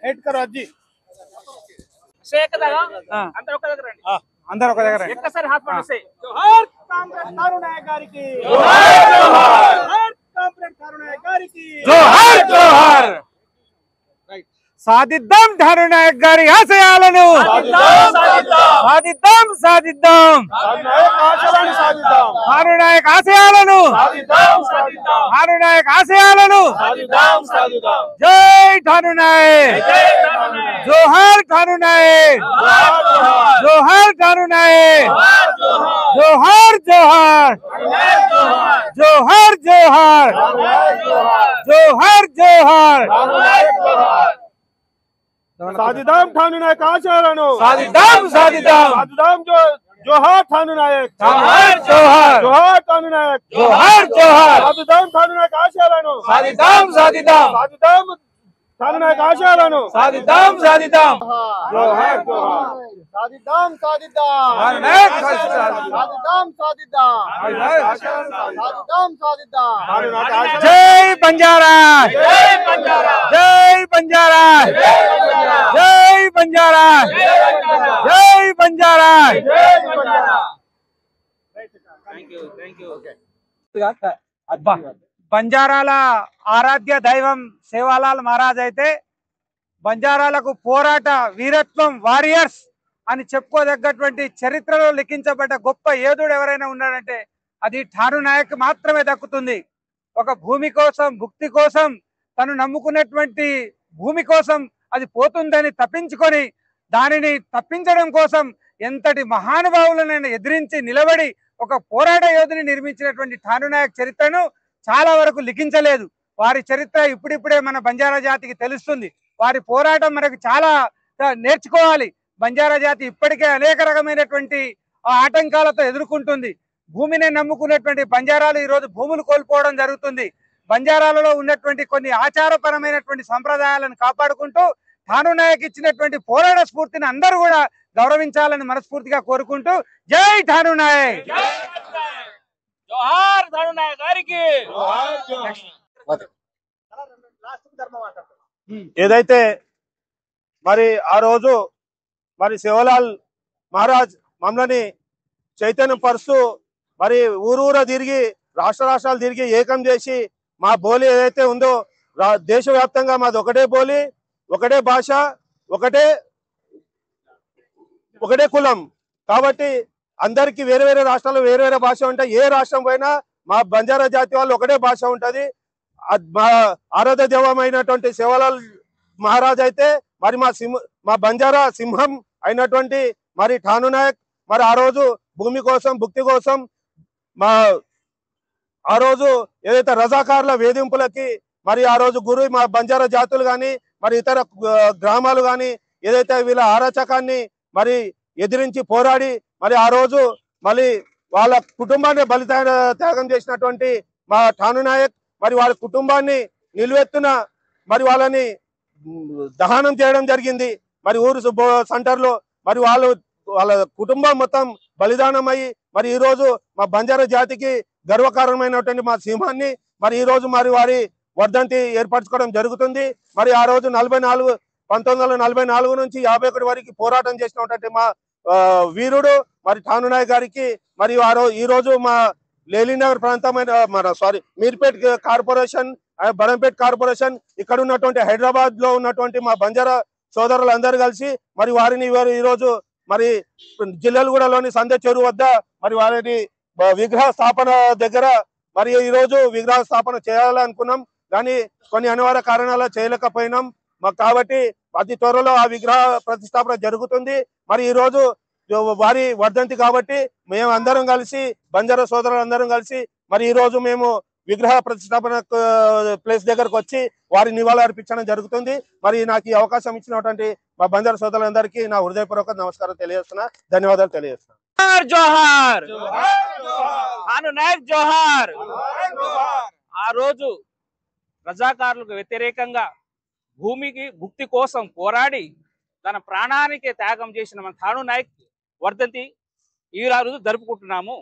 Hate करो अज्जी అందరూ ఒక దగ్గర ఒక్కసారి హాత్ పట్టుసే జోహార్ కామ్రేడ్ కరుణాకర్ గారికి జోహార్ జోహార్ కామ్రేడ్ కరుణాకర్ గారికి జోహార్ జోహార్ సాధిద్దాం కరుణాకర్ గారి ఆశయాలను సాధిద్దాం సాధిద్దాం కరుణాకర్ ఆశయాలను కరుణాకర్ ఆశయాలను జై కరుణాకర్ జోహార్ కరుణాకర్ జోహార్ కరుణాకర్ జోహార్ జోహార్ జోహార్ జోహార్ జోహార్ జోహార్ साजिदाम ठानू नायक आचार्यनु साजिदाम साजिदाम साजिदाम जोहार ठानू नायक जोहार जोहार जोहार ठानू नायक जोहार जोहार साजिदाम ठानू नायक आचार्यनु साजिदाम साजिदाम साजिदाम ठानू नायक आचार्यनु साजिदाम साजिदाम जोहार जोहार साजिदाम साजिदाम नायक साजिदाम साजिदाम साजिदाम साजिदाम जय बंजारा जय बंजारा जय बंजारा जय बंजारा जय बंजारा थैंक यू బంజారాల ఆరాధ్య దైవం సేవాలాల్ మహారాజ్ అయితే బంజారాలకు పోరాట వీరత్వం వారియర్స్ అని చెప్పుకోదగ్గటువంటి చరిత్రలో లిఖించబడ్డ గొప్ప యోధుడు ఎవరైనా ఉన్నాడంటే అది ఠానూ నాయక్ మాత్రమే దక్కుతుంది. ఒక భూమి కోసం భుక్తి కోసం తను నమ్ముకున్నటువంటి భూమి కోసం అది పోతుందని తప్పించుకొని దానిని తప్పించడం కోసం ఎంతటి మహానుభావులనైనా ఎదిరించి నిలబడి ఒక పోరాట యోధుని నిర్మించినటువంటి ఠానూ నాయక్ చరిత్రను చాలా వరకు లిఖించలేదు. వారి చరిత్ర ఇప్పుడిప్పుడే మన బంజారా జాతికి తెలుస్తుంది. వారి పోరాటం మనకు చాలా నేర్చుకోవాలి. బంజారా జాతి ఇప్పటికే అనేక రకమైనటువంటి ఆటంకాలతో ఎదుర్కొంటుంది. భూమిని నమ్ముకున్నటువంటి బంజారాలు ఈరోజు భూములు కోల్పోవడం జరుగుతుంది. బంజారాలలో ఉన్నటువంటి కొన్ని ఆచారపరమైనటువంటి సంప్రదాయాలను కాపాడుకుంటూ ఠానూ నాయక్ ఇచ్చినటువంటి పోరాట స్ఫూర్తిని అందరూ కూడా గౌరవించాలని మనస్ఫూర్తిగా కోరుకుంటూ జై ఠానూ నాయక్ జోహార్ ఠానూ నాయక్ గారికి ఏదైతే మరి ఆ రోజు మరి సేవలాల్ మహారాజ్ మమ్మల్ని చైతన్యం పరుస్తూ మరి ఊరూరా తిరిగి రాష్ట్రాలు తిరిగి ఏకం చేసి మా బోలి ఏదైతే ఉందో దేశవ్యాప్తంగా మాది ఒకటే బోలి ఒకటే భాష ఒకటే కులం కాబట్టి అందరికీ వేరే వేరే రాష్ట్రాల్లో వేరే వేరే భాష ఉంటాయి. ఏ రాష్ట్రం పోయినా మా బంజారా జాతి వాళ్ళు ఒకటే భాష ఉంటది. మా ఆరాధ్య దైవమైనటువంటి సేవలాల్ మహారాజ్ అయితే మరి మా బంజారా సింహం అయినటువంటి మరి ఠానూ నాయక్ మరి ఆ రోజు భూమి కోసం భుక్తి కోసం ఆ రోజు ఏదైతే రజాకారుల వేధింపులకి మరి ఆ రోజు మా బంజారా జాతులు కానీ మరి ఇతర గ్రామాలు కానీ ఏదైతే వీళ్ళ ఆరాచకాన్ని మరి ఎదిరించి పోరాడి మరి ఆ రోజు మళ్ళీ వాళ్ళ కుటుంబాన్ని త్యాగం చేసినటువంటి మా ఠానూ నాయక్ మరి వాళ్ళ కుటుంబాన్ని నిలువెత్తున మరి వాళ్ళని దహనం చేయడం జరిగింది. మరి ఊరు సెంటర్లో మరి వాళ్ళ కుటుంబం మొత్తం బలిదానం అయ్యి మరి ఈ రోజు మా బంజారా జాతికి గర్వకారణమైనటువంటి మా సింహాన్ని మరి ఈ రోజు మరి వారి వర్ధంతి ఏర్పరచుకోవడం జరుగుతుంది. మరి ఆ రోజు 1944 నుంచి 51 వరకు పోరాటం చేసినటువంటి మా వీరుడు మరి ఠానూ నాయక్ గారికి మరి ఈ రోజు మా లేలీనగర్ ప్రాంతమైన మీర్పేట్ కార్పొరేషన్ బడంపేట్ కార్పొరేషన్ ఇక్కడ ఉన్నటువంటి హైదరాబాద్ లో ఉన్నటువంటి మా బంజారా సోదరులందరూ కలిసి మరి వారిని ఈ రోజు మరి జిల్లాలగూడలోని సందే చెరువు వద్ద మరి వారిని విగ్రహ స్థాపన దగ్గర మరి ఈ రోజు విగ్రహ స్థాపన చేయాలనుకున్నాం కానీ కొన్ని అనివార్య కారణాల చేయలేకపోయినాం. కాబట్టి అతి త్వరలో ఆ విగ్రహ ప్రతిష్టాపన జరుగుతుంది. మరి ఈ రోజు వారి వర్ధంతి కాబట్టి మేము అందరం కలిసి బంజారా సోదరులందరం కలిసి మరి ఈ రోజు మేము విగ్రహ ప్రతిష్టాపన ప్లేస్ దగ్గరకు వచ్చి వారి నివాళులు అర్పించడం జరుగుతుంది. మరి నాకు ఈ అవకాశం ఇచ్చినటువంటి మా బంజారా సోదరులందరికీ నా హృదయపూర్వక నమస్కారం తెలియజేస్తున్నా, ధన్యవాదాలు తెలియజేస్తున్నా. జోహార్ ఠానూ నాయక్ జోహార్. ఆ రోజు రజాకారులకు వ్యతిరేకంగా భూమికి భుక్తి కోసం పోరాడి తన ప్రాణానికి త్యాగం చేసిన మన ఠానూ నాయక్ వర్ధంతి ఈ రోజు జరుపుకుంటున్నాము.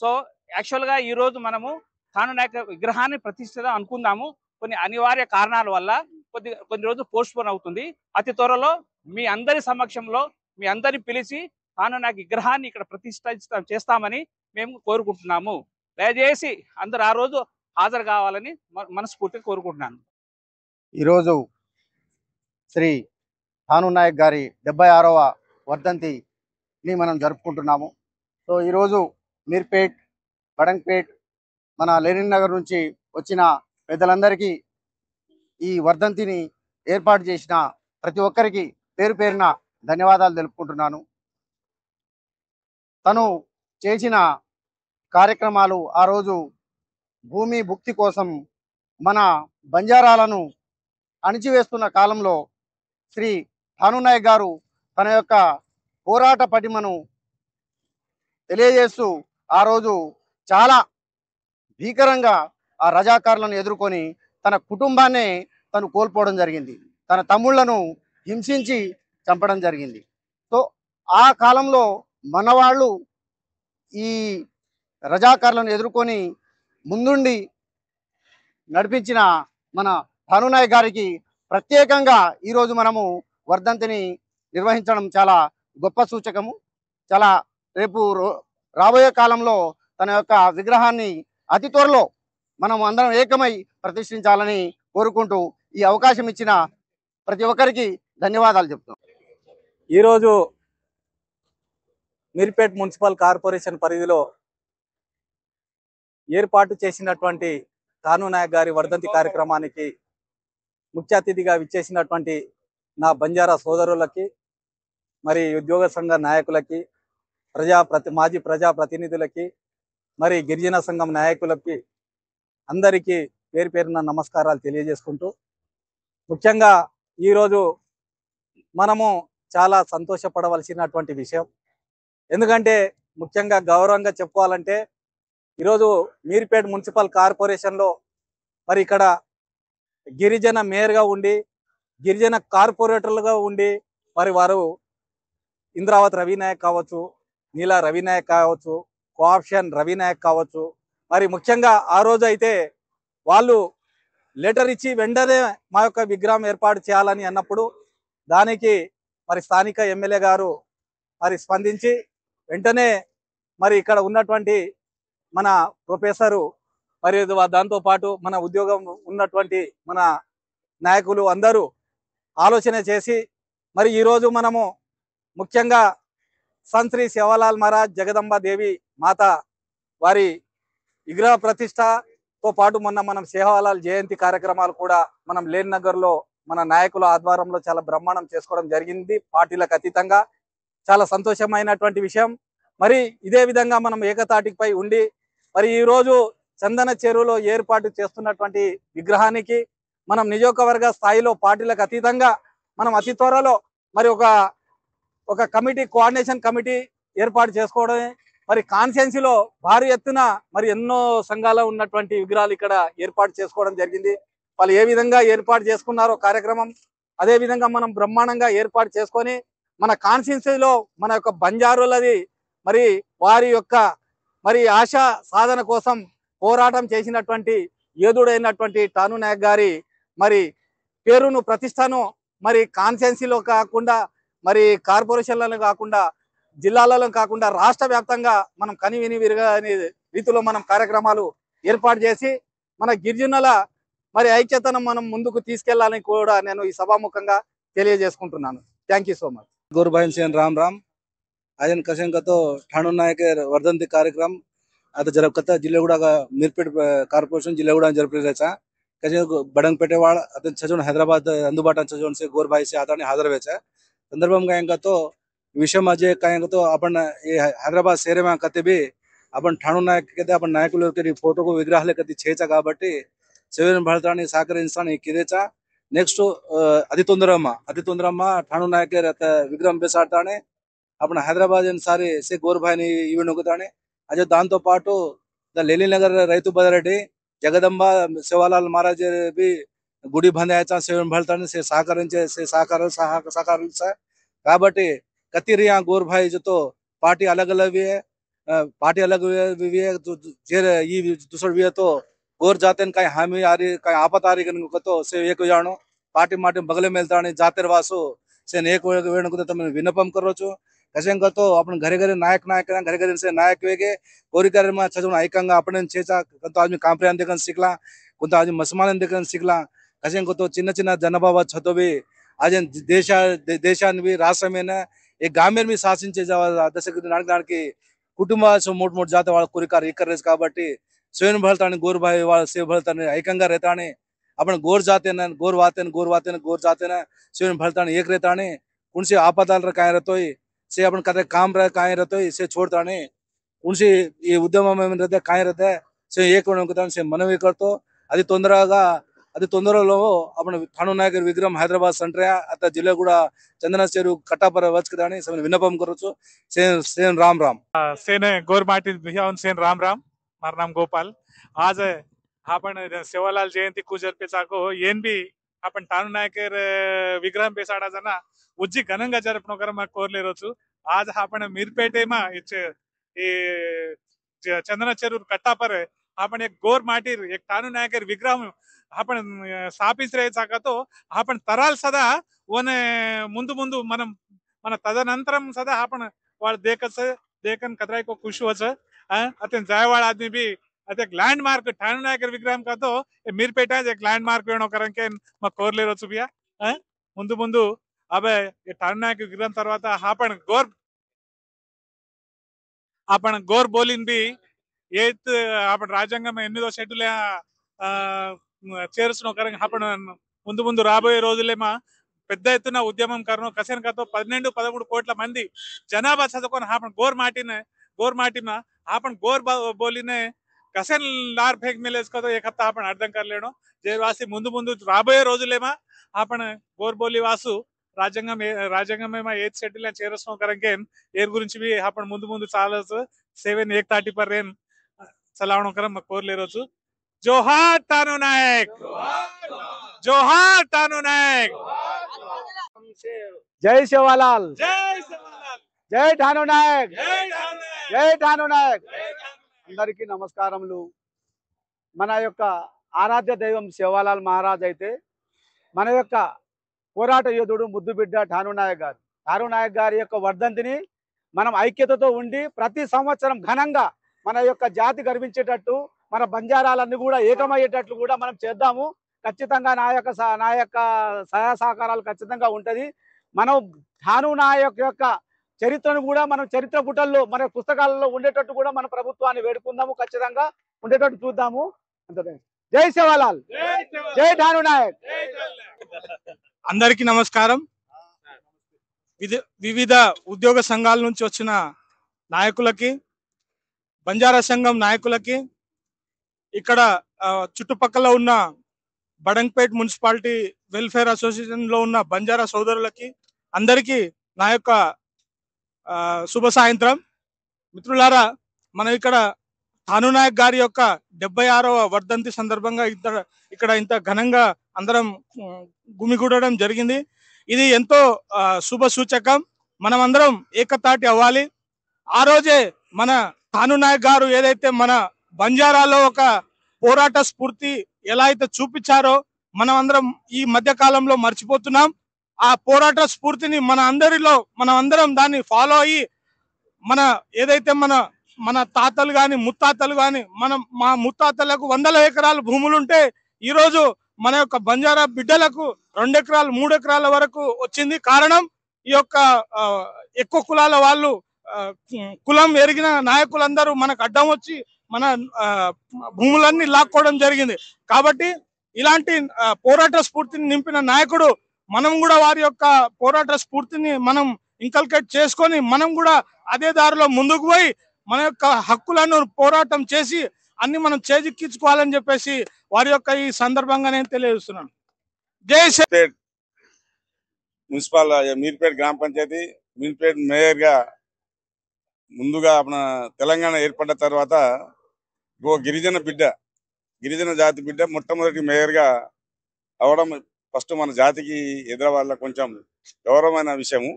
సో యాక్చువల్గా ఈరోజు మనము తాను నాయక విగ్రహాన్ని ప్రతిష్ఠిద్దాం అనుకుందాము. కొన్ని అనివార్య కారణాల వల్ల కొన్ని రోజులు పోస్ట్ పోన్ అవుతుంది. అతి త్వరలో మీ అందరి సమక్షంలో మీ అందరిని పిలిచి తాను నాయక విగ్రహాన్ని ఇక్కడ ప్రతిష్ఠ చేస్తామని మేము కోరుకుంటున్నాము. దయచేసి అందరు ఆ రోజు హాజరు కావాలని మనస్ఫూర్తిగా కోరుకుంటున్నాను. ఈరోజు శ్రీ ఠాణూ నాయక్ గారి 76వ వర్ధంతిని మనం జరుపుకుంటున్నాము. సో ఈరోజు మీర్పేట్, బడంగ్పేట్, మన లెనిన్ నగర్ నుంచి వచ్చిన పెద్దలందరికీ ఈ వర్ధంతిని ఏర్పాటు చేసిన ప్రతి ఒక్కరికి పేరు పేరున ధన్యవాదాలు తెలుపుకుంటున్నాను. తను చేసిన కార్యక్రమాలు ఆ రోజు భూమి భుక్తి కోసం మన బంజారాలను అణిచివేస్తున్న కాలంలో శ్రీ ఠాణూ నాయక్ గారు తన యొక్క పోరాట పటిమను తెలియజేస్తూ ఆ రోజు చాలా భీకరంగా ఆ రజాకారులను ఎదుర్కొని తన కుటుంబాన్నే తను కోల్పోవడం జరిగింది. తన తమ్ముళ్లను హింసించి చంపడం జరిగింది. సో ఆ కాలంలో మనవాళ్ళు ఈ రజాకారులను ఎదుర్కొని ముందుండి నడిపించిన మన ఠాణూ నాయక్ గారికి ప్రత్యేకంగా ఈరోజు మనము వర్ధంతిని నిర్వహించడం చాలా గొప్ప సూచకము. చాలా రేపు రాబోయే కాలంలో తన యొక్క విగ్రహాన్ని అతి త్వరలో మనం అందరం ఏకమై ప్రతిష్ఠించాలని కోరుకుంటూ ఈ అవకాశం ఇచ్చిన ప్రతి ఒక్కరికి ధన్యవాదాలు చెప్తున్నాం. ఈరోజు మీర్పేట్ మున్సిపల్ కార్పొరేషన్ పరిధిలో ఏర్పాటు చేసినటువంటి ఠాణూ నాయక్ గారి వర్ధంతి కార్యక్రమానికి ముఖ్య అతిథిగా విచ్చేసినటువంటి నా బంజారా సోదరులకి, మరి ఉద్యోగ సంఘ నాయకులకి, మాజీ ప్రజాప్రతినిధులకి, మరి గిరిజన సంఘం నాయకులకి అందరికీ పేరు పేరున నమస్కారాలు తెలియజేసుకుంటూ, ముఖ్యంగా ఈరోజు మనము చాలా సంతోషపడవలసినటువంటి విషయం. ఎందుకంటే ముఖ్యంగా గౌరవంగా చెప్పుకోవాలంటే ఈరోజు మీర్పేట్ మున్సిపల్ కార్పొరేషన్లో మరి ఇక్కడ గిరిజన మేయర్గా ఉండి, గిరిజన కార్పొరేటర్లుగా ఉండి, మరి వారు ఇంద్రావతి రవినాయక్ కావచ్చు, నీలా రవినాయక్ కావచ్చు, కోఆప్షన్ రవినాయక్ కావచ్చు, మరి ముఖ్యంగా ఆ రోజు అయితే వాళ్ళు లెటర్ ఇచ్చి వెంటనే మా యొక్క విగ్రహం ఏర్పాటు చేయాలని అన్నప్పుడు దానికి మరి స్థానిక ఎమ్మెల్యే గారు మరి స్పందించి వెంటనే మరి ఇక్కడ ఉన్నటువంటి మన ప్రొఫెసరు మరి దాంతోపాటు మన ఉద్యోగం ఉన్నటువంటి మన నాయకులు అందరూ ఆలోచన చేసి మరి ఈరోజు మనము ముఖ్యంగా సంత్ శ్రీ సేవాలాల్ మహారాజ్ జగదంబా దేవి మాత వారి విగ్రహ ప్రతిష్టతో పాటు మొన్న మనం సేవాలాల్ జయంతి కార్యక్రమాలు కూడా మనం లేన్ నగర్లో మన నాయకుల ఆధ్వర్యంలో చాలా బ్రహ్మాండం చేసుకోవడం జరిగింది. పార్టీలకు అతీతంగా చాలా సంతోషమైనటువంటి విషయం. మరి ఇదే విధంగా మనం ఏకతాటిపై ఉండి మరి ఈరోజు చందన చెరువులో ఏర్పాటు చేస్తున్నటువంటి విగ్రహానికి మనం నియోజకవర్గ స్థాయిలో పార్టీలకు అతీతంగా మనం అతి త్వరలో మరి ఒక కమిటీ, కోఆర్డినేషన్ కమిటీ ఏర్పాటు చేసుకోవడమే. మరి కాన్స్టిట్యున్సీలో భారీ ఎత్తున మరి ఎన్నో సంఘాలు ఉన్నటువంటి విగ్రహాలు ఇక్కడ ఏర్పాటు చేసుకోవడం జరిగింది. వాళ్ళు ఏ విధంగా ఏర్పాటు చేసుకున్నారో కార్యక్రమం అదే విధంగా మనం బ్రహ్మాండంగా ఏర్పాటు చేసుకొని మన కాన్స్టిట్యున్సీలో మన యొక్క బంజారులది మరి వారి యొక్క మరి ఆశ సాధన కోసం పోరాటం చేసినటువంటి యోధుడైనటువంటి ఠాణూ నాయక్ గారి మరి పేరును, ప్రతిష్టను మరి కాన్స్టిట్యున్సీలో కాకుండా మరి కార్పొరేషన్లలో కాకుండా జిల్లాలలో కాకుండా రాష్ట్ర వ్యాప్తంగా మనం కనివిని విరగని రీతిలో మనం కార్యక్రమాలు ఏర్పాటు చేసి మన గిరిజనుల మరి ఐక్యతను మనం ముందుకు తీసుకెళ్లాలని కూడా నేను ఈ సభాముఖంగా తెలియజేసుకుంటున్నాను. Thank you so much. Gorbhai Singh Ram Ram आजन कशन का तो ठाणू नायक वर्धंती कार्यक्रम आता जरपकता जिल्लेगुड़ा का मीरपेट कार्पोरेशन जिल्लेगुड़ा जरपरेचा कशन बडंगपेटेवाड़ आता सजोन हैदराबाद अंदुबाटा सजोन से गोरभाई से आता हाजर वेचा संदर्भ में तो विषय मजे कहेंगे तो अपन ये हैदराबाद शहर में कते भी अपन ठाणू नायक कहते अपन नायकुल फोटो को विग्रह कति छेचा काबट्टी सेवन भरतानी साकर इंसान किदेचा नेक्स्ट अति तोंदरम्म ठाणू नायक विग्रह बेसाड़ताने अपन हैदराबाद सारी से गोरभाई इवेंट होताने अजे दांतो पाटू द लेली नगर रैतु बदरेड्डी जगदंबा सेवालाल महाराज भी गुड़ी बंधायचा सेवन भरताने से साकार काबट्टी कतिरिया गोरभाई जो तो पार्टी अलग अलग भी है, पार्टी अलग भी है तो दूसरा भी है तो गोर जाते कहीं हामी आ रही कहीं आपत आ रही को से एक जानो पार्टी माटी बगले मेलता जातेर वासो से एक वेण को तम विनपम करो कशें तो अपन घरे घरे नायक नायक घरे घरे से नायक वेगे कोरिकर में चजून ऐकंगा अपन चेचा कंत आज कांप्रियान देखन सिकला కొంత आज मसमान देखन सिकला कशें तो చిన్న చిన్న జనబాబా చదవి आज దేశాన్ని రాష్ట్రమైన एक गामेर में శాసించే దశకు నానికి కుటుంబాలు మోట్ మోట్ జాత వాళ్ళ కోరికారు ఇక్కర్రేస్ కాబట్టి स्वयं भलतानी गोर भाई वाला से भलतानी ऐकंगा रहतानी अपन गोर जाते न गोर वाते गोर जाते न स्वयं भलतानी एक रहतानी उनसे आपदाल काय रहतोय से अपन कदे काम रह काय रहतोय से छोड़तानी उनसे ये उद्यम में रहते काय रहता है से एक से मनवी करतो అది తొందరలో అప్పుడు ఠాణు నాయకర్ విగ్రహం హైదరాబాద్ సెంటర్ అత జిల్లా కూడా చందన చెరు కట్టాపర వచ్చకదాని సమయం విన్నపం करो सेन राम राम सेन गोर माटी भियावन सेन राम राम मार नाम गोपाल आज आपण सेवालाल जयंती कुजर पेचाको ಏನ್ ಬಿ आपण ठाणू नायकर विग्रह बेसाडा जना उज्जी घनंगा जरपणोकर मा कोरले रोचु आज आपण मीरपेटे मा चंदना चेरूर कट्टा पर आपण एक गोर माटीर एक ठाणू नायकर विग्रह आपण स्थापिंచరేचा तो आपण तराल सदा वन ముందు ముందు మనం మన తదనంతరం सदा आपण वाळ देखन कतराई को खुश होच अतन जायवाळ आदमी भी अते लैंडमार्क ठाणू नायकर विग्रह का तो मीरपेटा एक लैंडमार्क वेणो करन के म कोरले रोचु बिया ముందు ముందు अबे ठाणू नायकर विग्रह తర్వాత आपण गोर बोलिन भी एत आपण రాజ్యాంగం 8వ షెడ్యూల్ చేర్చునో కరెంట్ आपण ముందు ముందు రాబోయే రోజులేమా పెద్ద ఎత్తున ఉద్యమం కరను కసెనకతో 12-13 కోట్ల మంది జనాభా చదువుకొని आपण गोर माटी में आपण गोर बोलीने कसेन लार फेक मिलेस को तो एक हफ्ता आपण अर्थం करलेनो जयवासी ముందు ముందు రాబోయే రోజులేమా आपण गोर बोली वासु రాజ్యాంగం ఏత్ షెడ్యూల్ చేర్చునో కరెంట్ ఏర్ గురించి भी आपण ముందు ముందు చాలస్ 7-130 पर रेन चलावणो करम कोरले रोचु जोहार ठाणू नायक जोहार ठाणू नायक जय सेवालाल जय सेवालाल जय ठाणू नायक जय ठाणू नायक जय ठाणू नायक అందరికీ నమస్కారములు మన యొక్క ఆరాధ్య దైవం సేవాలాల్ మహారాజ్ అయితే మన యొక్క పోరాట యోధుడు ముద్దుబిడ్డ ఠాణూ నాయక్ గారి యొక్క వర్ధంతిని మనం ఐక్యతతో ఉండి ప్రతి సంవత్సరం ఘనంగా మన యొక్క జాతి గర్వించేటట్టు మన బంజారాలన్నీ కూడా ఏకమయ్యేటట్లు కూడా మనం చేద్దాము ఖచ్చితంగా నా యొక్క సహాయ సహకారాలు ఖచ్చితంగా ఉంటది మనం ఠాణూ నాయక్ యొక్క చరిత్రను కూడా మనం చరిత్ర పుటల్లో మన పుస్తకాలలో ఉండేటట్టు కూడా మన ప్రభుత్వాన్ని వేడుకుందాము ఖచ్చితంగా ఉండేటట్టు చూద్దాము జై సేవాలాల్ జై ఠాణూ నాయక్ అందరికీ నమస్కారం వివిధ ఉద్యోగ సంఘాల నుంచి వచ్చిన నాయకులకి బంజారా సంఘం నాయకులకి ఇక్కడ చుట్టుపక్కల ఉన్న బడంగ్పేట్ మున్సిపాలిటీ వెల్ఫేర్ అసోసియేషన్ లో ఉన్న బంజారా సోదరులకి అందరికీ నా యొక్క శుభ సాయంత్రం మిత్రులారా మనం ఇక్కడ ఠాణూ నాయక్ గారి యొక్క 76వ వర్ధంతి సందర్భంగా ఇక్కడ ఇంత ఘనంగా అందరం గుమిగూడడం జరిగింది ఇది ఎంతో శుభ సూచకం మనం అందరం ఏకతాటి అవ్వాలి ఆ రోజే మన ఠాణూ నాయక్ గారు ఏదైతే మన బంజారాలో ఒక పోరాట స్ఫూర్తి ఎలా అయితే చూపించారో మనం అందరం ఈ మధ్య కాలంలో మర్చిపోతున్నాం ఆ పోరాట స్ఫూర్తిని మనం అందరం దాన్ని ఫాలో అయ్యి మన ఏదైతే మన తాతలు గాని ముత్తాతలు గాని మా ముత్తాతలకు 100 ఎకరాల భూములు ఉంటే ఈ రోజు మన యొక్క బంజారా బిడ్డలకు 2 ఎకరాలు 3 ఎకరాల వరకు వచ్చింది కారణం ఈ యొక్క ఎక్కువ కులాల వాళ్ళు కులం ఎరిగిన నాయకులందరూ మనకు అడ్డం వచ్చి మన భూములన్నీ లాక్కోవడం జరిగింది కాబట్టి ఇలాంటి పోరాట స్ఫూర్తిని నింపిన నాయకుడు మనం కూడా వారి యొక్క పోరాట స్ఫూర్తిని మనం ఇంకల్కేట్ చేసుకొని మనం కూడా అదే దారిలో ముందుకు పోయి మన యొక్క హక్కులను పోరాటం చేసి అన్ని మనం చేజిక్కించుకోవాలని చెప్పేసి వారి యొక్క ఈ సందర్భంగా నేను తెలియజేస్తున్నాను జై మున్సిపల్ మీర్పేట్ గ్రామ పంచాయతీ మీర్పేట్ మేయర్ గా ముందుగా మన తెలంగాణ ఏర్పడ్డ తర్వాత గిరిజన జాతి బిడ్డ మొట్టమొదటి మేయర్ గా అవడం ఫస్ట్ మన జాతికి ఎదురవాళ్ళ కొంచెం గౌరవమైన విషయము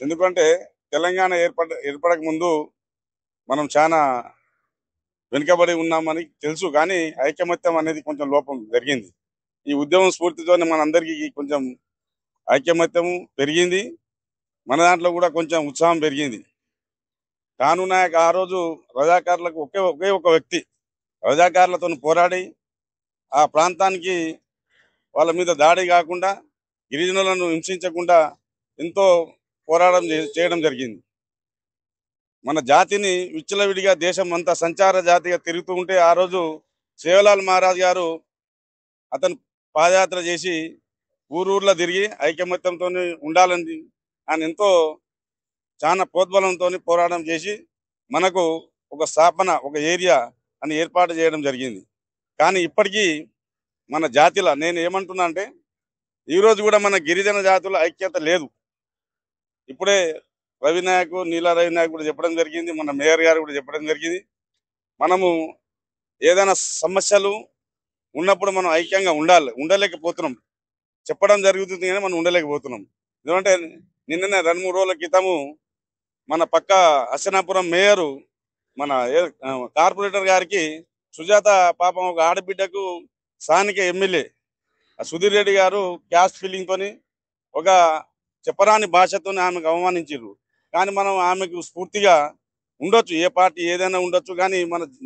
ఎందుకంటే తెలంగాణ ఏర్పడక ముందు మనం చాలా వెనుకబడి ఉన్నామని తెలుసు, కానీ ఐకమత్యం అనేది కొంచెం లోపం జరిగింది. ఈ ఉద్యమం స్ఫూర్తితోనే మనందరికీ కొంచెం ఐకమత్యం పెరిగింది. మన దాంట్లో కూడా కొంచెం ఉత్సాహం పెరిగింది. కానూ నాయక్ ఆ రోజు రజాకారులకు ఒకే ఒక వ్యక్తి రజాకారులతో పోరాడి ఆ ప్రాంతానికి వాళ్ళ మీద దాడి కాకుండా, గిరిజనులను హింసించకుండా ఎంతో పోరాటం చేయడం జరిగింది. మన జాతిని విచ్చలవిడిగా దేశం అంతా సంచార జాతిగా తిరుగుతూ ఉంటే ఆ రోజు సేవలాల్ మహారాజ్ గారు అతను పాదయాత్ర చేసి ఊరూర్లో తిరిగి ఐకమత్యంతో ఉండాలని ఆయన ఎంతో చాలా ప్రోద్బలంతో పోరాటం చేసి మనకు ఒక స్థాపన, ఒక ఏరియా అని ఏర్పాటు చేయడం జరిగింది. కానీ ఇప్పటికీ మన జాతిలో నేను ఏమంటున్నా అంటే, ఈరోజు కూడా మన గిరిజన జాతుల ఐక్యత లేదు. ఇప్పుడే నీలా రవి నాయక్ కూడా చెప్పడం జరిగింది, మన మేయర్ గారు కూడా చెప్పడం జరిగింది. మనము ఏదైనా సమస్యలు ఉన్నప్పుడు మనం ఐక్యంగా ఉండలేకపోతున్నాం. చెప్పడం జరుగుతుంది కానీ మనం ఉండలేకపోతున్నాం. ఎందుకంటే నిన్ననే 2-3 రోజుల క్రితము మన పక్క హసనాపురం మేయరు మన కార్పొరేటర్ గారికి సుజాత పాపం ఒక ఆడబిడ్డకు స్థానిక ఎమ్మెల్యే సుధీర్ రెడ్డి గారు క్యాస్ట్ ఫీలింగ్ తోని ఒక చెప్పరాని భాషతో ఆమెకు అవమానించారు. కానీ మనం ఆమెకు స్ఫూర్తిగా ఉండొచ్చు, ఏ పార్టీ ఏదైనా ఉండొచ్చు, కానీ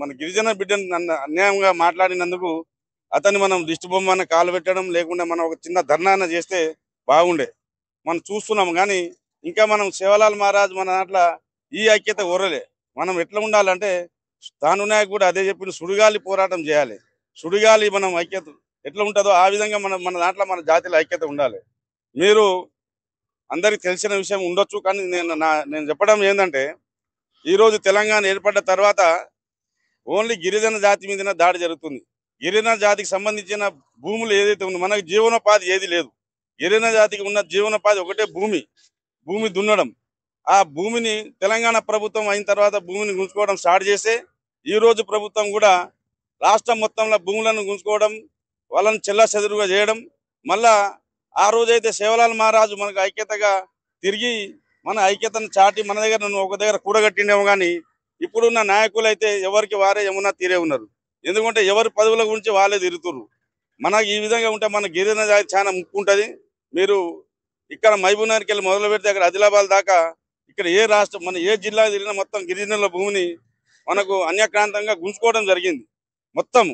మన గిరిజన బిడ్డను అన్యాయంగా మాట్లాడినందుకు అతన్ని మనం దిష్టి బొమ్మన కాలు పెట్టడం లేకుండా మనం ఒక చిన్న ధర్నా చేస్తే బాగుండే. మనం చూస్తున్నాం, కానీ ఇంకా మనం సేవలాల్ మహారాజ్ మన దాంట్లో ఈ ఐక్యత కోరలే. మనం ఎట్లా ఉండాలంటే తాను నాయకు కూడా అదే చెప్పిన, సుడిగాలి పోరాటం చేయాలి. సుడిగాలి మనం ఐక్యత ఎట్లా ఉంటుందో ఆ విధంగా మన దాంట్లో మన జాతిలో ఐక్యత ఉండాలి. మీరు అందరికి తెలిసిన విషయం ఉండొచ్చు, కానీ నేను చెప్పడం ఏంటంటే, ఈరోజు తెలంగాణ ఏర్పడ్డ తర్వాత ఓన్లీ గిరిజన జాతి మీదనే దాడి జరుగుతుంది. గిరిజన జాతికి సంబంధించిన భూములు ఏదైతే ఉందో మనకు జీవనోపాధి ఏది లేదు. గిరిజన జాతికి ఉన్న జీవనోపాధి ఒకటే భూమి దున్నడం. ఆ భూమిని తెలంగాణ ప్రభుత్వం అయిన తర్వాత భూమిని గుంజుకోవడం స్టార్ట్ చేస్తే, ఈ రోజు ప్రభుత్వం కూడా రాష్ట్రం మొత్తంలో భూములను గుంజుకోవడం, వాళ్ళని చెల్లాచెదురుగా చేయడం. మళ్ళా ఆ రోజైతే సేవలాల్ మహారాజు మనకు ఐక్యతగా తిరిగి మన ఐక్యతను చాటి మన దగ్గర ఒక దగ్గర కూడగట్టిండేమో, కానీ ఇప్పుడున్న నాయకులు అయితే ఎవరికి వారే ఏమన్నా తీరే ఉన్నారు. ఎందుకంటే ఎవరి పదవుల గురించి వాళ్ళే తిరుగుతున్నారు. మనకు ఈ విధంగా ఉంటే మన గిరిజన జాతి చాలా ముక్కు ఉంటుంది. మీరు ఇక్కడ మహబూబ్నగర్కి వెళ్ళి మొదలు పెడితే అక్కడ ఆదిలాబాద్ దాకా ఇక్కడ ఏ రాష్ట్రం మన ఏ జిల్లా తిరిగినా మొత్తం గిరిజనుల భూమిని మనకు అన్యక్రాంతంగా గుంజుకోవడం జరిగింది మొత్తం.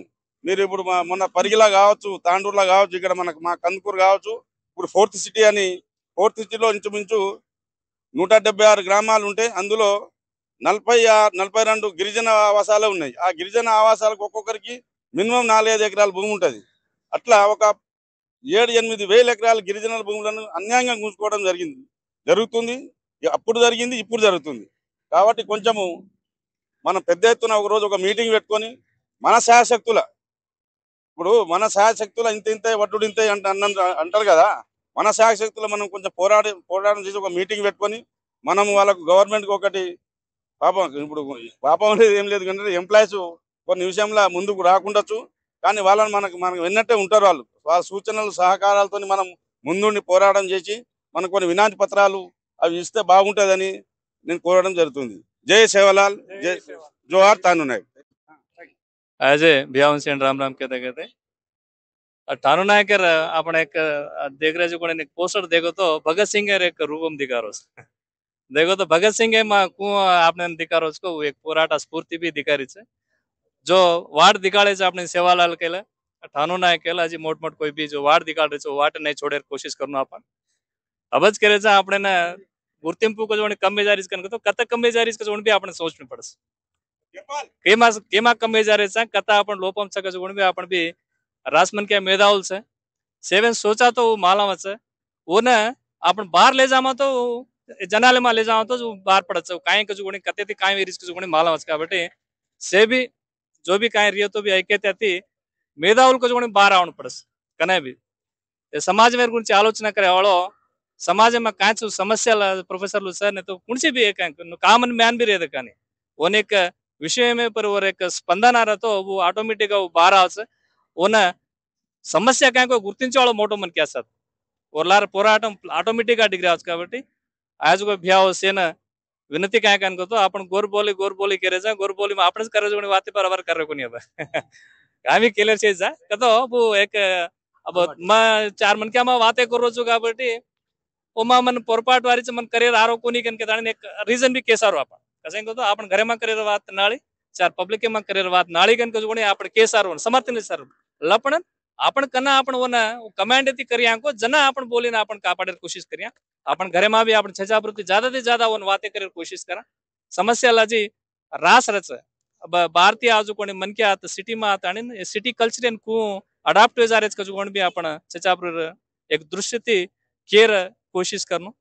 మీరు ఇప్పుడు మొన్న పరిగిలా కావచ్చు, తాండూరులా కావచ్చు, ఇక్కడ మా కందుకూరు కావచ్చు, ఇప్పుడు ఫోర్త్ సిటీలో ఇంచుమించు 176 గ్రామాలు ఉంటే అందులో 42 గిరిజన ఆవాసాలు ఉన్నాయి. ఆ గిరిజన ఆవాసాలకు ఒక్కొక్కరికి మినిమం 4-5 ఎకరాల భూమి ఉంటుంది. అట్లా ఒక 7-8 వేల ఎకరాల గిరిజనుల భూములను అన్యాయంగా గుంజుకోవడం జరుగుతుంది. అప్పుడు జరిగింది, ఇప్పుడు జరుగుతుంది. కాబట్టి కొంచెము మనం పెద్ద ఎత్తున ఒకరోజు ఒక మీటింగ్ పెట్టుకొని మన శాయశక్తుల ఇంత వడ్డు ఇంత అంటారు కదా, మన శాయశక్తుల మనం కొంచెం పోరాటం చేసి ఒక మీటింగ్ పెట్టుకొని మనం వాళ్ళకు గవర్నమెంట్కి ఒకటి ఇప్పుడు పాపం అనేది ఏం లేదు, కానీ ఎంప్లాయీస్ కొన్ని విషయంలో ముందుకు రాకుండొచ్చు, కానీ వాళ్ళని మనకు విన్నట్టే ఉంటారు. వాళ్ళ సూచనలు సహకారాలతో మనం ముందుండి పోరాటం చేసి మనకు కొన్ని వినాతి పత్రాలు అవి ఇస్తే బాగుంటుందని నేను కోరడం జరుగుతుంది. జై సేవలాల్, జై జోహార్ తాను నాయక్. ॲज ए बिहावन सेन राम राम कहते कहते ठाणू नायकर आपण एक देख रहे जो एक पोस्टर देखो तो भगत सिंह एक रूपम दिखारो देखो तो भगत सिंह आपने दिखारो उसको एक पोराटा स्फूर्ति भी दिखारी है जो वार्ड दिखाड़े आपने सेवालाल केला ठाणू नायक केला हजी मोट कोई भी जो वार्ड दिखाड़ रहे वाट नहीं छोड़े कोशिश करना अपन अबज करे आपने ना गुर्तिंपु को जो कम जारी तो कत कम जारी जो भी आपने सोचने पड़े केमा कमी जा रहे कथा अपन लोपम सके जो भी अपन भी रासमन के मेधाउल से सेवन सोचा तो मालाव से वो न अपन बाहर ले जामा तो जनाले में ले जाओ तो जो बाहर पड़त काई के जो कते थी काई रिस्क जो मालाव కాబట్టి से भी जो भी काई रियो तो भी ఐక్యత थी मेधाउल को जो बाहर आवन पड़स कने भी समाज में गुరించి ఆలోచన करे वालो समाज में कांच समस्या प्रोफेसर सर ने तो कुणसी भी एक कामन मैन भी रहते कानी ओनेक विषय में पर वो एक स्पंदन आ रहा तो वो ऑटोमेटिक वो बाहर आवશે ओना समस्या क्या को గుర్తించేవాళ్ళ మోటో మన కేసత్ ఓర్లార పోరాటం ఆటోమేటిక్ గా డిగ్రీ అవచ్చు కాబట్టి आज को भ्याव सेना विनंती काय काय करतो आपण गोरबोली करायचा गोरबोली आपणच करायचं कोणी वाते बरोबर कर कोणी अब आम्ही केल्याचे जा कतो वो एक अब म 4 मन क्या म वाते करो छु కాబట్టి ओमा मन पोरपाट वारीच मन करियर आरो कोणी कन के दाणे एक रीजन भी केसारो आपण कसं करतो आपण घरे मा करियर वात नाळी 4 पब्लिक मा करियर वात नाळी कन कोणी आपण केसारो समर्थन सर लपण आपण कना आपण वना कमांड ती करिया को जना आपण बोलीना आपण कापाडे कोशिश करिया आपण घरे मा भी आपण छजाप्रती ज्यादा ते ज्यादा वन वाते करे कोशिश करा समस्याला जी रास रच भारतीय आजू कोणी मन के आत सिटी मा आत आणि सिटी कल्चर को अडॉप्ट जारेच कजू कोण भी आपण छजाप्र एक दृश्य ती केर कोशिश करनो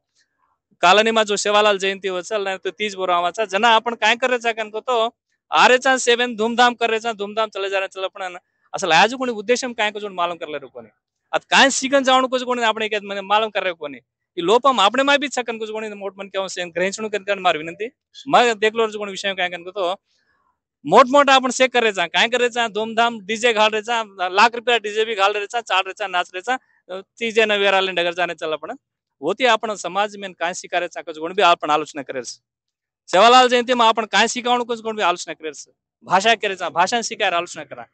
कालनी मा जो सेवालाल जयंती वचल नाही तो 30 बोरावाचा जना आपण काय करायचा कन को तो आरेचा सेवन धूमधाम करायचा धूमधाम चले जा चल पण असल आज कोणी उद्देशम काय को मालूम करले कोणी आता काय सीगन जावण को कोणी आपण एक मालूम करे कोणी ఈ లోపం આપણે માં બી છકન કુછ કોણી મોટ મન કેવું સેન ગ્રહિણું કરન માર વિનંતી માં દેખલો કોણ વિષય काय कन तो मोठ मोठ आपण से करायचा काय करायचा धूमधाम डीजे घाल रेचा लाख रुपया डीजे भी घाल रेचा चाल रेचा नाच रेचा चीजे न वेराले डगर जाने चल आपण होती आपण समाज में काय शिकारायचा कच कोण बी आपण आलोचना करेस सेवालाल जयंती में आपण काय शिकावण कच कोण बी आलोचना करेस भाषा करायचा भाषा शिकाय आलोचना करा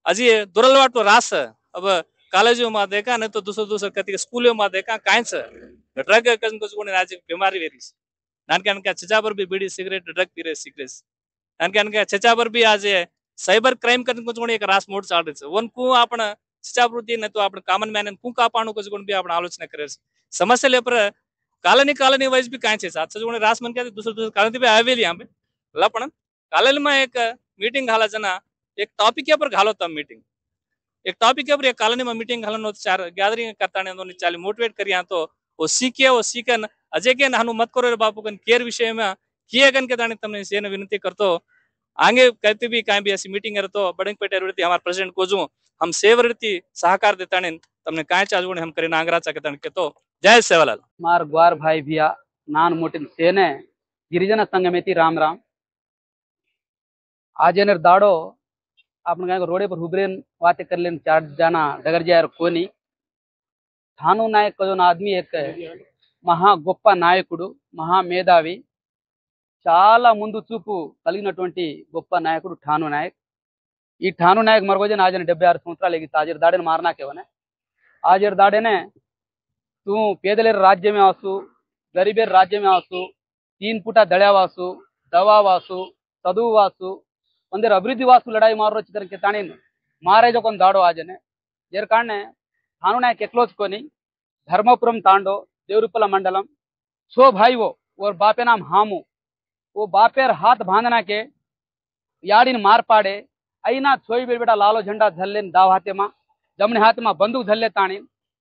अजी दुरलवाट रास अब कॉलेजों में देखा नहीं तो दूसर कति स्कूलों में देखा कांच ड्रग कुछ आज बीमारी वेरीस नानके छजाबर भी बीड़ी सिगरेट ड्रग पी रहे सिगरेट नानके छजाबर भी आज साइबर क्राइम करने कुछ एक रास मोड चाल रही वन को आपण छजावृत्ती नहीं तो आपण कॉमन मैन कू कापाणु कुछ भी आपण आलोचना करे समस्या ले पर कालनी वाइज भी कांच है रास मन क्या दूसर कालनी भी आवेली यहाँ पे लपण कालनी में एक मीटिंग घाला जना एक टॉपिक पर घालो तब मीटिंग एक टॉपिक के ऊपर एक कॉलोनी में मीटिंग घालन 4 गैदरिंग करता ने चाली मोटिवेट करिया तो वो सीखन अजय के नानु मत करो रे बापू कन केयर विषय में किए कन के ताने तमने सेन विनती करतो आगे कहते भी काई भी ऐसी मीटिंग करतो बड़ंगपेट एवरती हमार प्रेसिडेंट को जो हम सेवरती सहकार देताने तमने काय चाजगुण हम करे नागराचा के ताने के तो जय सेवालाल मार ग्वार भाई भिया नान मोटिन सेने गिरिजन संगमेती राम राम आजेनर दाडो आपण काय रोडे पर हुबरेन वाते कर लेन 4 जना डगर जायर कोनी ठाणू नायक को आदमी एक మహా గొప్ప నాయకుడు మహా మేధావి చాలా ముందు చూపు కలిగినటువంటి గొప్ప నాయకుడు ఠాను నాయక్ ఈ ఠాను నాయక్ మరగోజన ఆజన 76 సంవత్సరాలు ఎగి తాజర్ దాడేన మారనా केवने आजर दाडेने तू पेदलेर राज्य में आसू गरीबेर राज्य में आसू 3 फुटा दळ्या वासू दवा वासू सदु वासू ಒಂದರ ಅಭಿವೃದ್ಧಿ ವಾಸು ಲಡಾಯಿ ಮಾರೋ ಚಿತ್ರಕ್ಕೆ ತಾಣೇನ್ ಮಾರೆ ಜೊಕೊಂದು दाडो आजने जेर कारणे ठाणू नायक एकलोच कोनी धर्मपुरम तांडो देवरुपला मंडलम सो भाई वो और बापे नाम हामू वो बापेर हाथ बांधना के याड़ीन मार पाड़े అయినా छोई बेटा लालो झंडा झल्लेन दाव हाथे मा जमने हाथ मा बंदूक झल्ले ताणी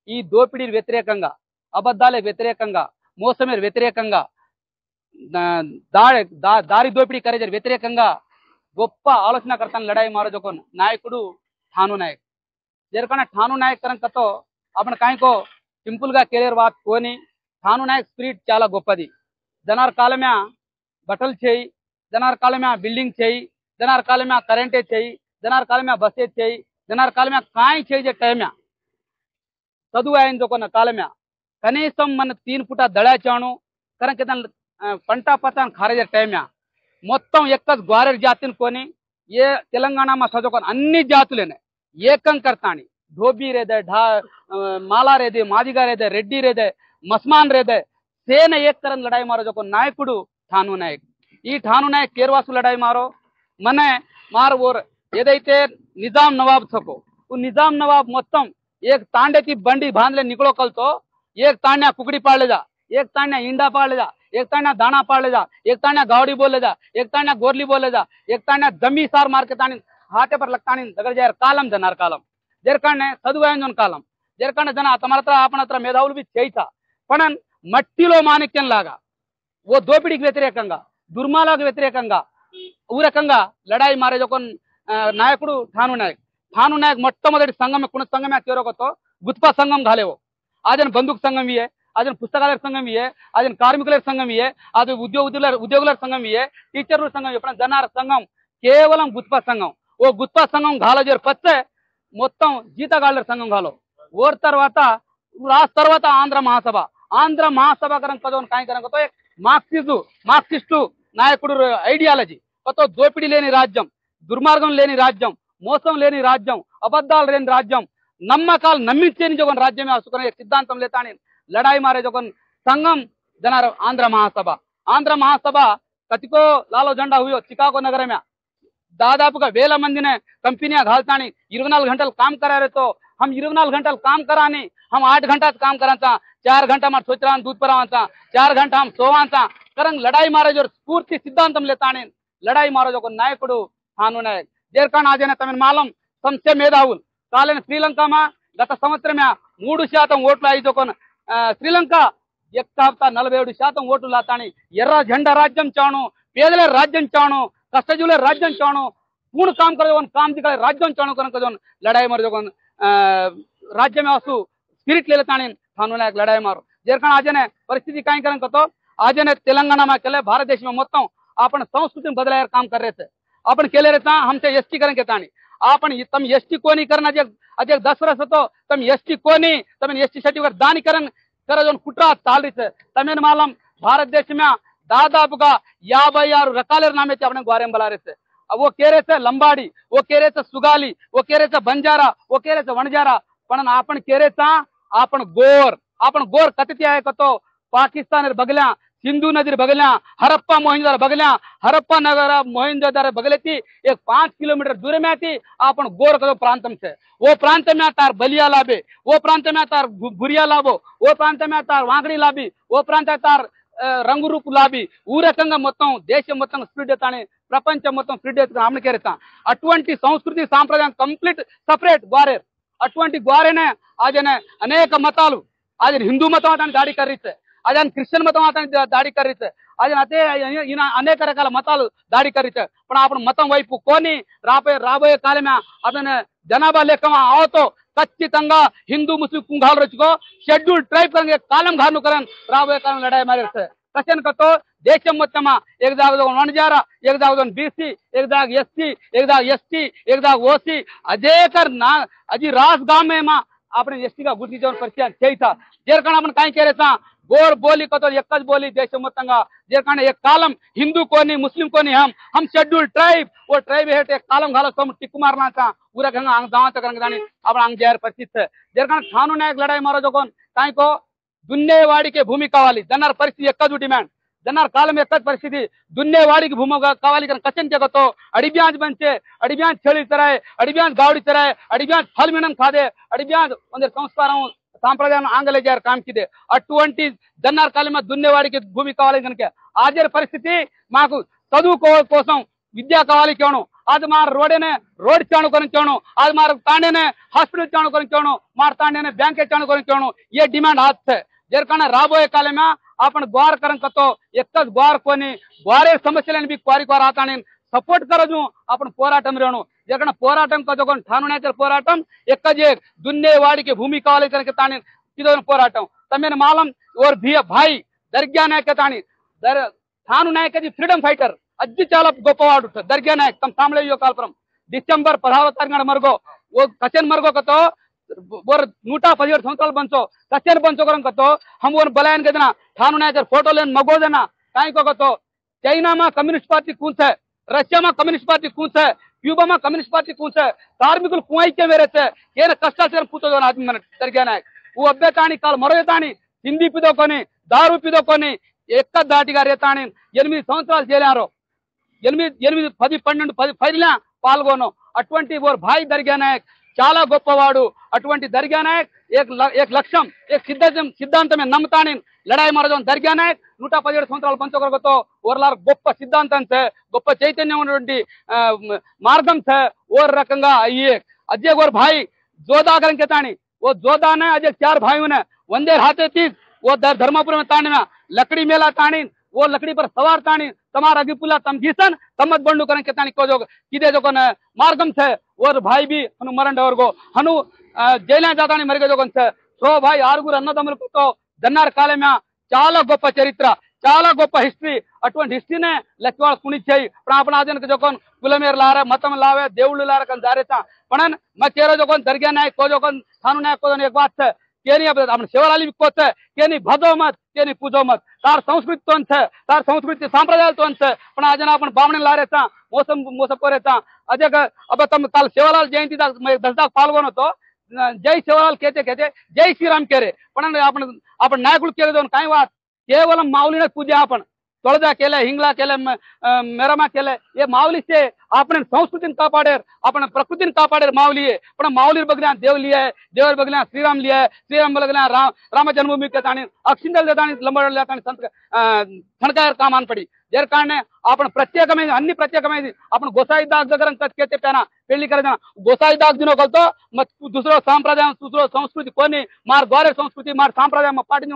ఈ దోపిడీకి వ్యతిరేకంగా అబద్ధాలకు వ్యతిరేకంగా మోసమేర్ వ్యతిరేకంగా దారి దోపిడీ కరేజర్ వ్యతిరేకంగా గొప్ప ఆలోచన करताना लढाई मारो जोकोन नायकुडू ठाणू नायक जेर कारण ठाणू नायक करन कतो आपण काय को सिंपल गा केलेर बात कोनी ठाणू नायक स्पिरिट చాలా గొప్పది జనార్ కాలమ్యా బటల్ చేయి జనార్ కాలమ్యా బిల్డింగ్ చేయి జనార్ కాలమ్యా కరెంటే చేయి జనార్ కాలమ్యా బసే చేయి జనార్ కాలమ్యా काय చేయి जे టైమ్యా చదువు ఆయన जोकोन కాలమ్యా కనీసం మన 3 ఫుట దళాచాణు कारण के పంటా పతాన్ ఖారేజ టైమ్యా మొత్తం ఎక్కస్ గ్వారెర్ జాతిని కొని ఏ తెలంగాణ మా సజోకొని అన్ని జాతులేనే ఏకం కర్తాని ధోబీ రేదే మాలా రేదే మాదిగా రేదే రెడ్డి రేదే మస్మాన్ రేదే సేన ఏక్ కరన్ లడాయి మారో జోको నాయకుడు ఠాణూ నాయక్ ఈ ఠాణూ నాయక్ కేర్వాసు లడాయి మారో మనే మార్ ఓర్ ఏదైతే నిజాం నవాబ్ थको वो निजाम नवाब మొత్తం एक तांडे की बंडी बांध ले निकलो कल तो एक तान्या कुकड़ी पाड़ ले जा एक तान्या इंडा पाड़ ले जा एक तान्या दाना पाड़ ले जा एक तान्या गावड़ी बोल ले जा एक तान्या गोरली बोल ले जा एक तान्या जमी सार मार के तानी हाथे पर लगतानी दगर जायर कालम जनार कालम जेर कारणे చదువు కాలం जेर कारणे जन तमारा आपण మేధావులు भी చేయితా पण మట్టిలో మాణిక్యం లాగా ఓ దోపిడీకి వ్యతిరేకంగా దుర్మార్గాలకు వ్యతిరేకంగా ఊరకంగా లడాయి మారే జోకొన్ నాయకుడు ఠాణూ नायक మొట్టమొదటి సంఘం कुण संघम केरोगतो गुत्पा संघम घाले वो आजन बंदूक संघम भी है आजन पुस्तकालय संघम भी है आजन कार्मिकुलर संघम भी है आज उद्योगुलर संघम भी है टीचर संघम पण जनार संघम केवलम गुत्पा संघम वो गुत्पा संघम घालो जर पच्चे మొత్తం జీతగాళ్ళ సంఘం घालो ఓర్ తర్వాత రాష్ట్ర తర్వాత ఆంధ్ర మహాసభ కరం పదవన్ काय करन तो एक మార్క్సిస్టు నాయకుడు ఐడియాలజీ కొత్త దోపిడీ లేని రాజ్యం, దుర్మార్గం లేని రాజ్యం, మోసం లేని రాజ్యం, అబద్ధాలు లేని రాజ్యం, నమ్మకాలు నమ్మించేని జగన్ राज्य में असुकन एक सिद्धांतम लेता नहीं लड़ाई मारे जगन संगम जनार आंध्र महासभा कतिको लालो झंडा हुई चिकागो नगर में दादापुगा वेला मंदी ने कंपनियां घालतानी 24 घंटे काम करा रहे तो हम 24 घंटे काम करानी हम 8 घंटा काम कराचा 4 घंटा मार सोचरा दूध परावाचा 4 घंटा हम सोवाचा करंग लड़ाई मारे जो स्फूर्ति सिद्धांतम लेतानी लड़ाई मारो जो नायकुడు తాను నాయక్ जेरकान आजने तमिन मालम संशय मेधावुल काले श्रीलंका में गत संवत्सर में 3% ओट्लु आयिदुकोन श्रीलंका 47% ओट्लु लातानी एर्र झंडा राज्यम चाणु पेदले राज्यम चाणु कष्टजीवुले राज्यम चाणु पूर्ण काम करे काम दिखा राज्यम चाणु कन कजोन लड़ाई मार जोन राज्य में असु स्पिरिट लेतानी తాను नायक लड़ाई मारो जेरकान आजने परिस्थिति काई करन कतो आजने तेलंगाना में केले भारत देश में मोत्तम अपन संस्कृति बदलायर काम कर रहे थे अपन केले रहता हमसे एसटी करें के तानी आपण तम एसटी कोनी करना अजय 10 वर्ष तो तम एसटी कोनी तम एसटी सर्टिफिकेट दानी करन करजोन कुट्रा तालरी से तमेन मालम भारत देश में दादापुगा 56 रकाले नामे थे अपने ग्वारेम बला रहे थे वो कह रहे थे लंबाड़ी वो कह रहे थे सुगाली वो कह रहे थे बंजारा वो कह रहे थे वणजारा पण आपण कह रहे था आपण गोर कतिथि आहे कतो पाकिस्तान बगल्या सिंधु नदी बगल्या हरप्पा मोहिंजोदारो बगल्या हरप्पा नगर मोहिंजोदारो बगलेती एक 5 किलोमीटर दूर में थी आपण गोर कदो प्रांतम से वो प्रांत में तार बलिया लाबे वो प्रांत में तार गुरिया लाबो वो प्रांत में तार वांगड़ी लाबी वो प्रांत तार రంగురూపు లాబీ ఊరకంగా మొత్తం దేశం మొత్తం స్ప్రెడ్ అవుతానే ప్రపంచం మొత్తం స్ప్రెడ్ అవుతా ఆమె కేరేతా అటువంటి సంస్కృతి సాంప్రదాయం కంప్లీట్ సెపరేట్ గ్వారేర్ అటువంటి గ్వారేనే ఆజనే అనేక మతాలు ఆజనే హిందూ మతం అతని దాడి కర్రితే आजन क्रिश्चियन मत दाड़ी कर आज अनेक रकाल मताल दाड़ी कर अपन मतं वैपु कोनी राबोये काल में अतने जनाभा लेख आओ तो खचिతంగా हिंदू मुस्लिम कुंगाल रचको शेड्यूल ट्राइब करेंगे कालम घानु करन राबोये काल लड़ाई मारे कशन कतो देशम मोत्तम एक दाग वणजारा एक दाग बीसी एक दाग एससी एक दाग एसटी एक दाग ओसी अजय कर ना अजी रास गांव में अपने एसटी का गुटी जवन परिचय చేయితా जेरकान अपन काई कह रहे गोर बोली कतो एक बोली देश मोत्तंगा जेरकान एक कालम हिंदू कोनी मुस्लिम कोनी हम शेड्यूल ट्राइब वो ट्राइब हेट एक कालम घालो तुम टिक मारना पूरा गंगा अंग दावा तक दानी अब अंग जहर परिस्थिति जेरकान తాను नायक लड़ाई मारो जोन काई को दुन्नेवाड़ी के भूमि कावाली दन्नार परिस्थिति एक डिमांड दन्नार कालम एक परिस्थिति दुन्नेवाड़ी की भूमि कावाली कचन जगतो अड़िब्यांज बंचे अड़िब्यांज छेली तराय अड़िब्यांज गावड़ी तराय अड़िब्यांज फल मीनन खादे अड़िब्यांज ಒಂದೇ ಸಂಸ್ಕಾರ సాంప్రదాయం ఆంగ్ల జార్ కామ్ కిదే అటువంటి దన్నార్ కాలమ దున్నేవాడికి భూమి కావాలి కనుక ఆజర్ పరిస్థితి మాకు చదువు కోసం విద్య కావాలి క్యోను आज मार रोडेने रोड चाणु करन क्यों आज मार तांडे ने हॉस्पिटल चाणु करन क्यों मार तांडे ने बैंक चाणु करन क्यों ये डिमांड हाथ है जेरकान राबोये काल में आपण ग्वार करन कतो एक ग्वार कोनी ग्वारे समस्यलन भी क्वारी क्वार आताने सपोर्ट करजू आपण పోరాటం रेणु जेरकान పోరాటం कजोन తాను नायक పోరాటం एक दुन्नेवाड़ी के भूमि काవాలి कనుక ताने इदोन పోరాటం तमेन मालम और भाई दर्गा नायक तानी తాను नायक जी फ्रीडम फाइटर अज्जी चाला गोपवाड़ दर्गा नायक तम सामने कालपुरम डिसेंबर 16 तारीख मरगो वो कचन मरगो कतो 117 संवत्सराल बंचो कचन बंचो करन कतो हम वो बलायन के देना తాను नायक फोटो लेन मगो देना काई को कतो चाइना में कम्युनिस्ट पार्टी कौन है रशिया में कम्युनिस्ट पार्टी कौन है क्यूबा में कम्युनिस्ट पार्टी कौन है कार्मिक कुआई के मेरे से ये कष्टा से पूछो आदमी मन दर्गा नायक वो अब्बे तानी काल मरो तानी हिंदी पिदोकोनी दारू पिदोकोनी एक दाटिगा रेतानी 8 సంవత్సరాలు జైలారో 8 10 12 10 పాల్గొను అటువంటి ఓర్ భాయ్ దర్గా నాయక్ చాలా గొప్పవాడు అటువంటి దర్గా నాయక్ एक लक्ष्यम एक सिद्धांत में नमतानी लड़ाई मारो दर्गा नायक 117 సంవత్సరాలు పంచకొరగతో ఓర్లార్ గొప్ప సిద్ధాంతం से గొప్ప చైతన్యం ఉన్నటువంటి మార్గం से और రకంగా అయ్యే अजय गोर भाई जोधा करन के तानी वो जोधा ने अजय 4 भाइयों ने वंदे हाथे थी वो धर्मपुर में तानी में लकड़ी मेला तानी वो लकड़ी पर सवार तानी तमार अगिपुला तम घीसन तमत बंडू करन के तानी को जो किदे जो कोन मार्गम से और भाई भी हनु मरण डवर को हनु जैला जातानी मरगे जो कोन से सो भाई आరుగురు అన్నదమ్ములకు तो दन्नार काले में చాలా గొప్ప చరిత్ర చాలా గొప్ప हिस्ट्री అటువంటి हिस्ट्रीने लक्ष्वाळ कुणिच्छाई पण आपण आजन के जो कोन कुलमेर लारे मतम लावे देवळू लारे कन जारेता पण मचेरो जो कोन दर्गा नायक को जो कोन తాను नायक को एक बात है केनी आपण सेवालाली विकोच केनी भजो मत केनी पूजो मत तार संस्कृति तो छे तार संस्कृति संप्रदाय तो छे पण आज आपण बामणे लारेचा मोसम कोरेचा अजय अब तम काल सेवालाल जयंती 10 पाल्गोन होतो जय सेवालाल कहते जय श्रीराम केरे पण आपण नायकुल केले दोन काय वात केवल माऊलीने पूजा आपण तोळजा केले हिंगला केले मेरमा केले ये माऊली से आपण संस्कृतीन कापाडेर आपण प्रकृतीन कापाडेर माऊली आहे पण माऊली बगल्या देव लिये देवर बगल्या श्रीराम लिये श्रीराम बगल्या राम जन्मभूमी के ताणी अक्षिंदल देताणी लंबडल देताणी संत थणकायर कामान पडी जर कारणे आपण प्रत्येकमे अन्नी प्रत्येकमे आपण गोसाई दाग जगरन केते पेना पेळली करायना गोसाई दाग दिनो कलतो मत दुसरो संप्रदाय दुसरो संस्कृती कोणी मार द्वारे संस्कृती मार संप्रदाय पाटी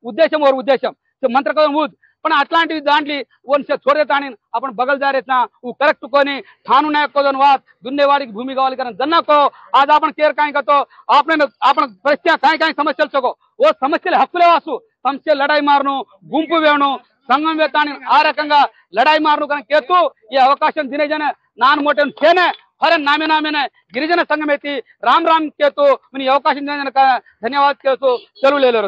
उद्देशम और उद्देशम मंत्र करून पण अట్లాంటి దాంట్లి వన్స్ छोरेताणी आपण बगल जा रेतना उ करेक्ट कोनी ठाणू नायक को दोन वात दुन्नेवाडी भूमि गावाली कारण जन्ना को आज आपण केर काय करतो आपण प्रश्न काय समस्या सको वो समस्यले हక్కులే वासु समस्या लढाई मारनो गुंपु वेणो संगम वेताणी आ रకంగా लढाई मारनो कारण केतु ये అవకాశం दिनेजन नान मोठे सेने हर नामे गिरिजन संगमेती राम केतु मनी అవకాశం दिनेजन धन्यवाद केतु चलू लेलो